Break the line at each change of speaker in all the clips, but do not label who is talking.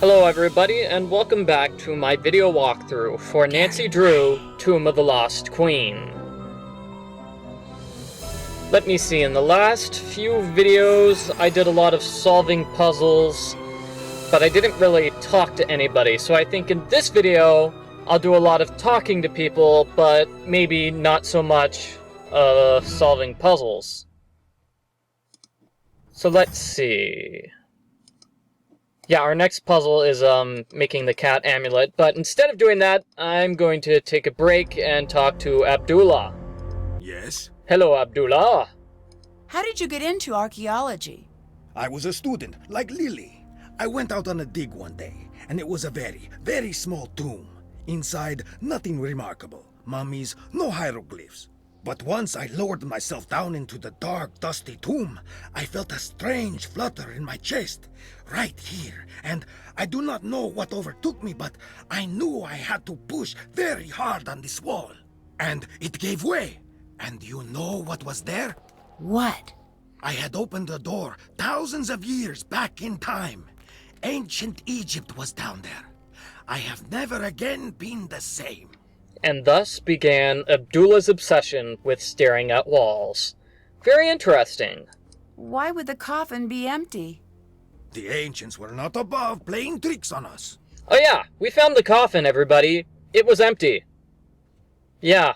Hello everybody, and welcome back to my video walkthrough for Nancy Drew, Tomb of the Lost Queen. Let me see, in the last few videos I did a lot of solving puzzles, but I didn't really talk to anybody, so I think in this video I'll do a lot of talking to people, but maybe not so much solving puzzles. So let's see. Yeah, our next puzzle is making the cat amulet, but instead of doing that, I'm going to take a break and talk to Abdullah.
Yes?
Hello, Abdullah.
How did you get into archaeology?
I was a student, like Lily. I went out on a dig one day, and it was a very, very small tomb. Inside, nothing remarkable. Mummies, no hieroglyphs. But once I lowered myself down into the dark, dusty tomb, I felt a strange flutter in my chest, right here, and I do not know what overtook me, but I knew I had to push very hard on this wall. And it gave way. And you know what was there?
What?
I had opened the door thousands of years back in time. Ancient Egypt was down there. I have never again been the same.
And thus began Abdullah's obsession with staring at walls. Very interesting.
Why would the coffin be empty?
The ancients were not above playing tricks on us.
Oh yeah, we found the coffin, everybody. It was empty. Yeah,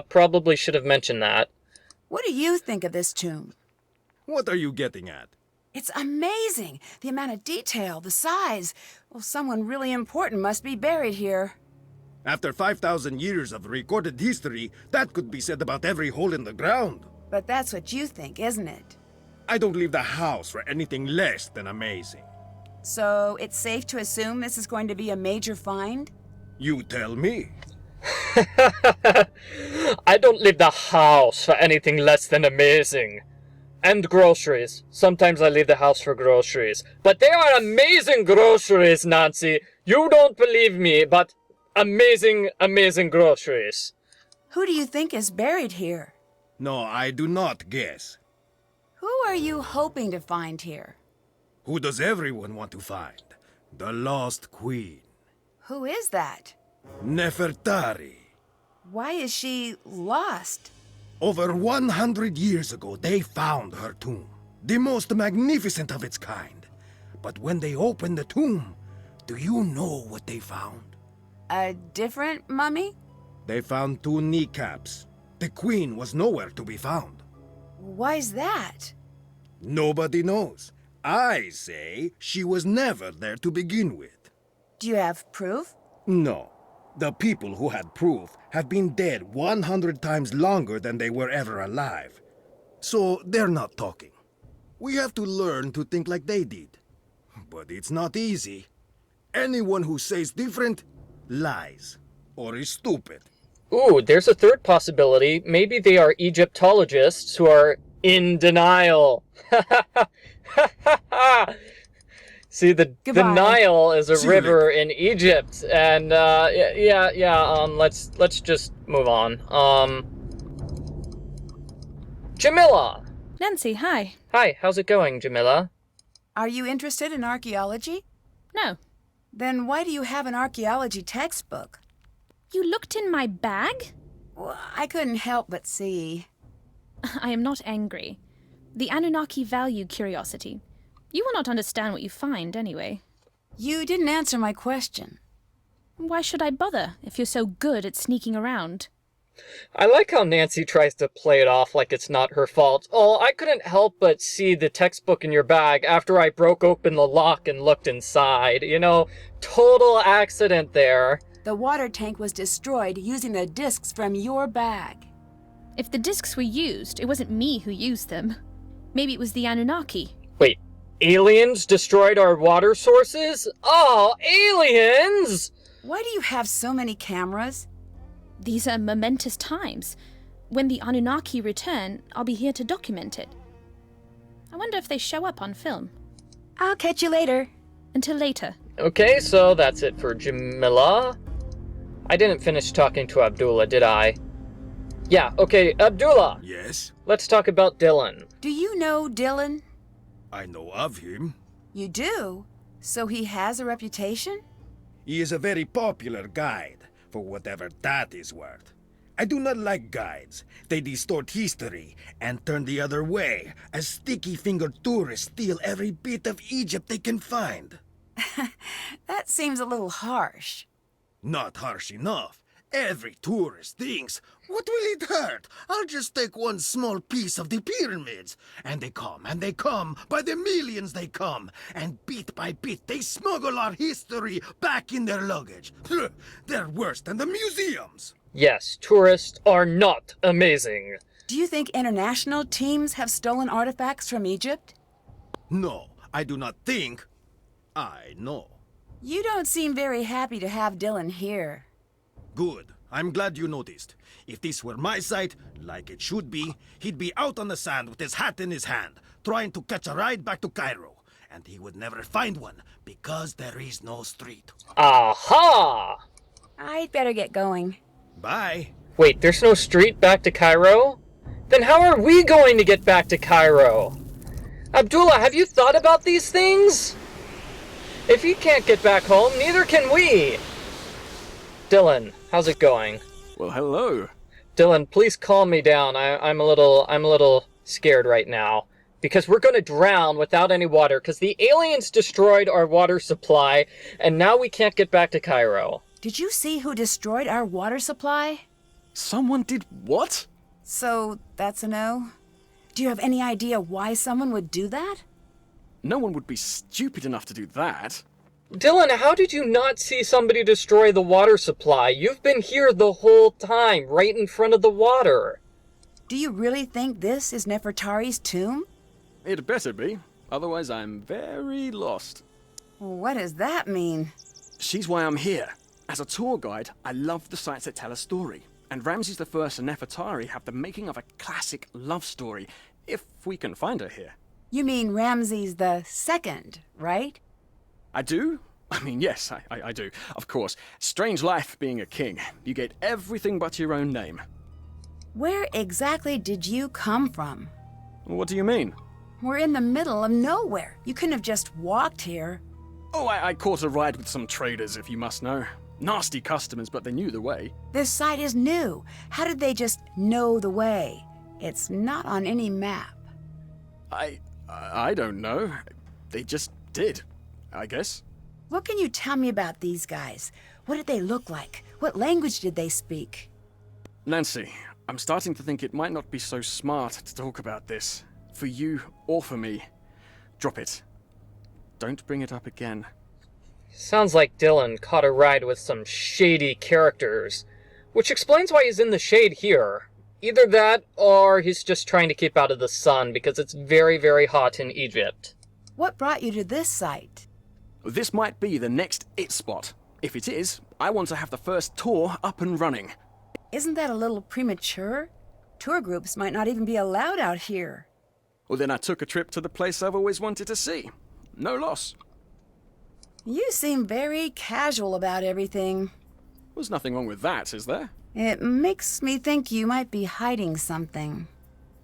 probably should have mentioned that.
What do you think of this tomb?
What are you getting at?
It's amazing! The amount of detail, the size. Well, someone really important must be buried here.
After 5,000 years of recorded history, that could be said about every hole in the ground.
But that's what you think, isn't it?
I don't leave the house for anything less than amazing.
So, it's safe to assume this is going to be a major find?
You tell me.
I don't leave the house for anything less than amazing. And groceries. Sometimes I leave the house for groceries. But they are amazing groceries, Nancy. You don't believe me, but amazing, amazing groceries.
Who do you think is buried here?
No, I do not guess.
Who are you hoping to find here?
Who does everyone want to find? The Lost Queen.
Who is that?
Nefertari.
Why is she lost?
Over 100 years ago, they found her tomb. The most magnificent of its kind. But when they opened the tomb, do you know what they found?
A different mummy?
They found 2 kneecaps. The queen was nowhere to be found.
Why's that?
Nobody knows. I say she was never there to begin with.
Do you have proof?
No. The people who had proof have been dead 100 times longer than they were ever alive. So they're not talking. We have to learn to think like they did. But it's not easy. Anyone who says different lies or is stupid.
Ooh, there's a third possibility. Maybe they are Egyptologists who are in denial. See, the Nile is a river in Egypt, and let's just move on. Jamila.
Nancy, hi.
Hi, how's it going, Jamila?
Are you interested in archaeology?
No.
Then why do you have an archaeology textbook?
You looked in my bag?
Well, I couldn't help but see.
I am not angry. The Anunnaki value curiosity. You will not understand what you find, anyway.
You didn't answer my question.
Why should I bother, if you're so good at sneaking around?
I like how Nancy tries to play it off like it's not her fault. Oh, I couldn't help but see the textbook in your bag after I broke open the lock and looked inside. You know, total accident there.
The water tank was destroyed using the discs from your bag.
If the discs were used, it wasn't me who used them. Maybe it was the Anunnaki.
Wait, aliens destroyed our water sources? Oh, aliens!
Why do you have so many cameras?
These are momentous times. When the Anunnaki return, I'll be here to document it. I wonder if they show up on film.
I'll catch you later.
Until later.
Okay, so that's it for Jamila. I didn't finish talking to Abdullah, did I? Yeah, okay, Abdullah.
Yes?
Let's talk about Dylan.
Do you know Dylan?
I know of him.
You do? So he has a reputation?
He is a very popular guide, for whatever that is worth. I do not like guides. They distort history and turn the other way, as sticky-fingered tourists steal every bit of Egypt they can find.
That seems a little harsh.
Not harsh enough. Every tourist thinks, what will it hurt? I'll just take one small piece of the pyramids. And they come, by the millions they come. And bit by bit they smuggle our history back in their luggage. They're worse than the museums.
Yes, tourists are not amazing.
Do you think international teams have stolen artifacts from Egypt?
No, I do not think. I know.
You don't seem very happy to have Dylan here.
Good. I'm glad you noticed. If this were my site, like it should be, he'd be out on the sand with his hat in his hand, trying to catch a ride back to Cairo. And he would never find one, because there is no street.
Aha!
I'd better get going.
Bye.
Wait, there's no street back to Cairo? Then how are we going to get back to Cairo? Abdullah, have you thought about these things? If he can't get back home, neither can we. Dylan, how's it going?
Well, hello.
Dylan, please calm me down. I'm a little scared right now. Because we're gonna drown without any water, because the aliens destroyed our water supply, and now we can't get back to Cairo.
Did you see who destroyed our water supply?
Someone did what?
So, that's a no? Do you have any idea why someone would do that?
No one would be stupid enough to do that.
Dylan, how did you not see somebody destroy the water supply? You've been here the whole time, right in front of the water.
Do you really think this is Nefertari's tomb?
It better be. Otherwise, I'm very lost.
What does that mean?
She's why I'm here. As a tour guide, I love the sites that tell a story. And Ramses I and Nefertari have the making of a classic love story, if we can find her here.
You mean Ramses II, right?
I do? I mean, yes, I do. Of course. Strange life being a king. You get everything but your own name.
Where exactly did you come from?
What do you mean?
We're in the middle of nowhere. You couldn't have just walked here.
Oh, I caught a ride with some traders, if you must know. Nasty customers, but they knew the way.
This site is new. How did they just know the way? It's not on any map.
I don't know. They just did, I guess.
What can you tell me about these guys? What did they look like? What language did they speak?
Nancy, I'm starting to think it might not be so smart to talk about this. For you or for me. Drop it. Don't bring it up again.
Sounds like Dylan caught a ride with some shady characters, which explains why he's in the shade here. Either that, or he's just trying to keep out of the sun because it's very, very hot in Egypt.
What brought you to this site?
This might be the next it spot. If it is, I want to have the first tour up and running.
Isn't that a little premature? Tour groups might not even be allowed out here.
Well, then I took a trip to the place I've always wanted to see. No loss.
You seem very casual about everything.
There's nothing wrong with that, is there?
It makes me think you might be hiding something.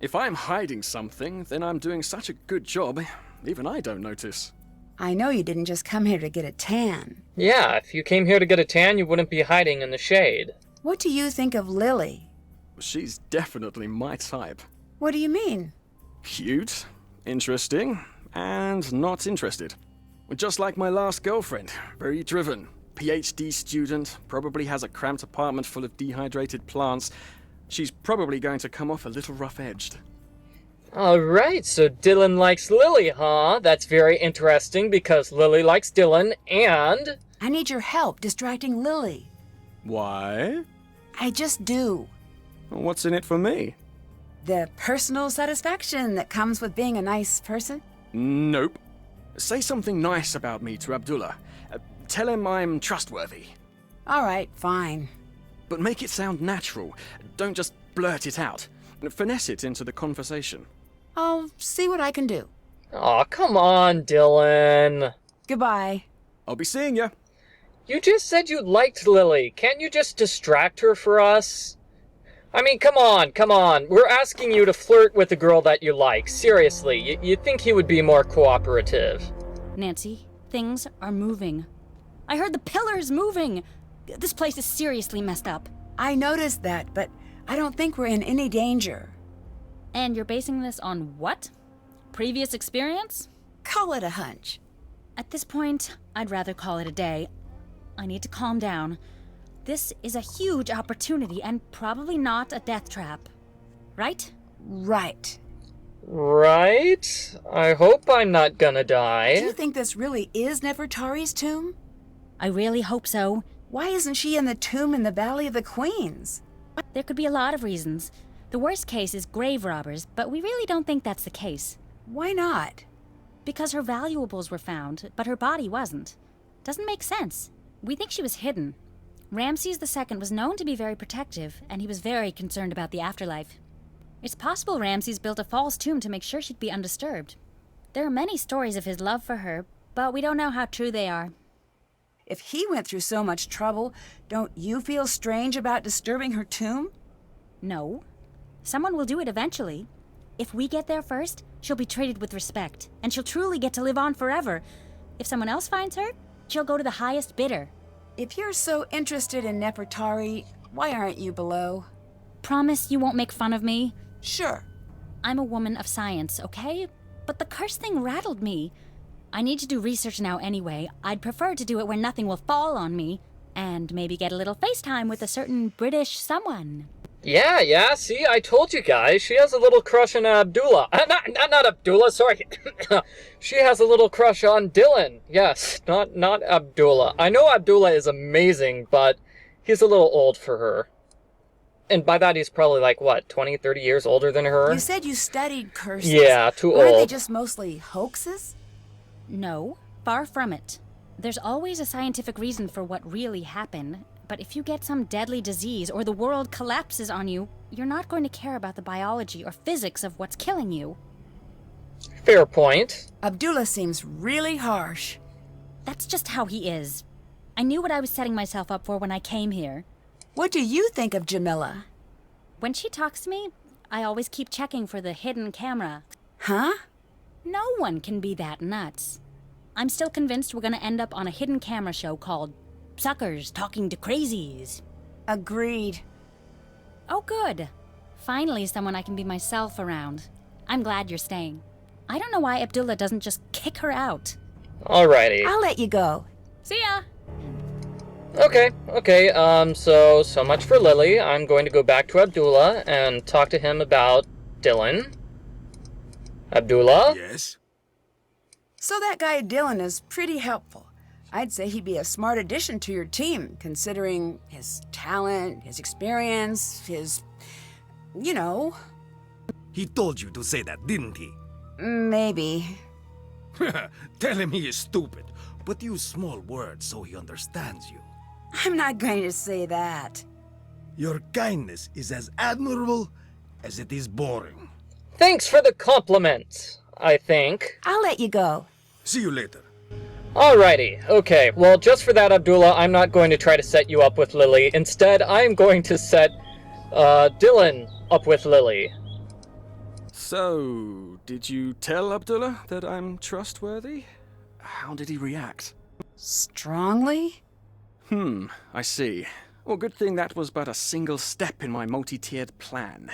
If I'm hiding something, then I'm doing such a good job, even I don't notice.
I know you didn't just come here to get a tan.
Yeah, if you came here to get a tan, you wouldn't be hiding in the shade.
What do you think of Lily?
She's definitely my type.
What do you mean?
Cute, interesting, and not interested. Just like my last girlfriend, very driven. PhD student, probably has a cramped apartment full of dehydrated plants. She's probably going to come off a little rough-edged.
Alright, so Dylan likes Lily, huh? That's very interesting because Lily likes Dylan, and...
I need your help distracting Lily.
Why?
I just do.
What's in it for me?
The personal satisfaction that comes with being a nice person?
Nope. Say something nice about me to Abdullah. Tell him I'm trustworthy.
All right, fine.
But make it sound natural. Don't just blurt it out. Finesse it into the conversation.
I'll see what I can do.
Aw, come on, Dylan.
Goodbye.
I'll be seeing ya.
You just said you liked Lily. Can't you just distract her for us? I mean, come on. We're asking you to flirt with a girl that you like. Seriously, you'd think he would be more cooperative.
Nancy, Things are moving. I heard the pillars moving. This place is seriously messed up.
I noticed that, but I don't think we're in any danger.
And you're basing this on what? Previous experience?
Call it a hunch.
At this point, I'd rather call it a day. I need to calm down. This is a huge opportunity and probably not a death trap. Right?
Right.
Right? I hope I'm not gonna die.
Do you think this really is Nefertari's tomb?
I really hope so.
Why isn't she in the tomb in the Valley of the Queens?
There could be a lot of reasons. The worst case is grave robbers, but we really don't think that's the case.
Why not?
Because her valuables were found, but her body wasn't. Doesn't make sense. We think she was hidden. Ramses II was known to be very protective, and he was very concerned about the afterlife. It's possible Ramses built a false tomb to make sure she'd be undisturbed. There are many stories of his love for her, but we don't know how true they are.
If he went through so much trouble, don't you feel strange about disturbing her tomb?
No. Someone will do it eventually. If we get there first, she'll be treated with respect, and she'll truly get to live on forever. If someone else finds her, she'll go to the highest bidder.
If you're so interested in Nefertari, why aren't you below?
Promise you won't make fun of me?
Sure.
I'm a woman of science, okay? But the curse thing rattled me. I need to do research now anyway. I'd prefer to do it where nothing will fall on me, and maybe get a little FaceTime with a certain British someone.
Yeah, see, I told you guys, she has a little crush on Abdullah. Not Abdullah, sorry. She has a little crush on Dylan. Yes, not Abdullah. I know Abdullah is amazing, but he's a little old for her. And by that, he's probably like, what, 20, 30 years older than her?
You said you studied curses.
Yeah, too old.
Aren't they just mostly hoaxes?
No, far from it. There's always a scientific reason for what really happened, but if you get some deadly disease or the world collapses on you, you're not going to care about the biology or physics of what's killing you.
Fair point.
Abdullah seems really harsh.
That's just how he is. I knew what I was setting myself up for when I came here.
What do you think of Jamila?
When she talks to me, I always keep checking for the hidden camera.
Huh?
No one can be that nuts. I'm still convinced we're gonna end up on a hidden camera show called Suckers Talking to Crazies.
Agreed.
Oh, good. Finally someone I can be myself around. I'm glad you're staying. I don't know why Abdullah doesn't just kick her out.
Alrighty.
I'll let you go.
See ya!
Okay, so much for Lily. I'm going to go back to Abdullah and talk to him about Dylan. Abdullah?
Yes?
So that guy Dylan is pretty helpful. I'd say he'd be a smart addition to your team, considering his talent, his experience, his... you know.
He told you to say that, didn't he?
Maybe.
Tell him he is stupid, but use small words so he understands you.
I'm not going to say that.
Your kindness is as admirable as it is boring.
Thanks for the compliment, I think.
I'll let you go.
See you later.
Alrighty, okay. Well, just for that, Abdullah, I'm not going to try to set you up with Lily. Instead, I'm going to set Dylan up with Lily.
So, did you tell Abdullah that I'm trustworthy? How did he react?
Strongly?
I see. Well, good thing that was but a single step in my multi-tiered plan.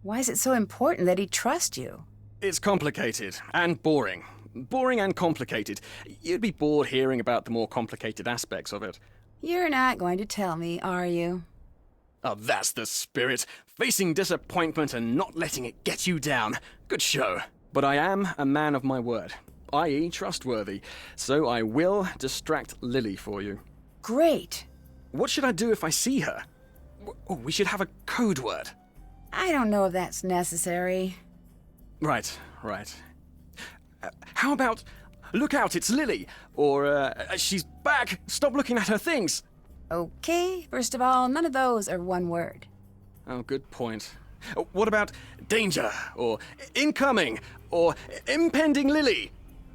Why is it so important that he trusts you?
It's complicated and boring. Boring and complicated. You'd be bored hearing about the more complicated aspects of it.
You're not going to tell me, are you?
Oh, that's the spirit. Facing disappointment and not letting it get you down. Good show. But I am a man of my word, i.e. trustworthy, so I will distract Lily for you.
Great.
What should I do if I see her? Oh, we should have a code word.
I don't know if that's necessary.
Right. How about, look out, it's Lily, or she's back, stop looking at her things.
Okay, first of all, none of those are one word.
Oh, good point. What about danger, or incoming, or impending Lily?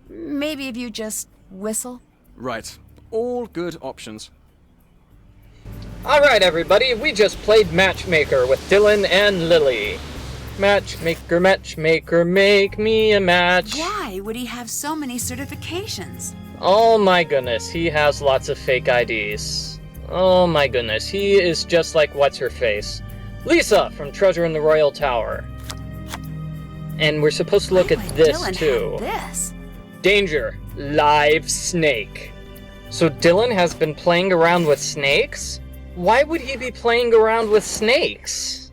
Maybe if you just whistle.
Right. All good options.
Alright, everybody, we just played Matchmaker with Dylan and Lily. Matchmaker, matchmaker, make me a match.
Why would he have so many certifications?
Oh my goodness, he has lots of fake IDs. Oh my goodness, he is just like what's-her-face. Lisa from Treasure in the Royal Tower. And we're supposed to look at this
Dylan
too.
had this.
Danger, live snake. So Dylan has been playing around with snakes? Why would he be playing around with snakes?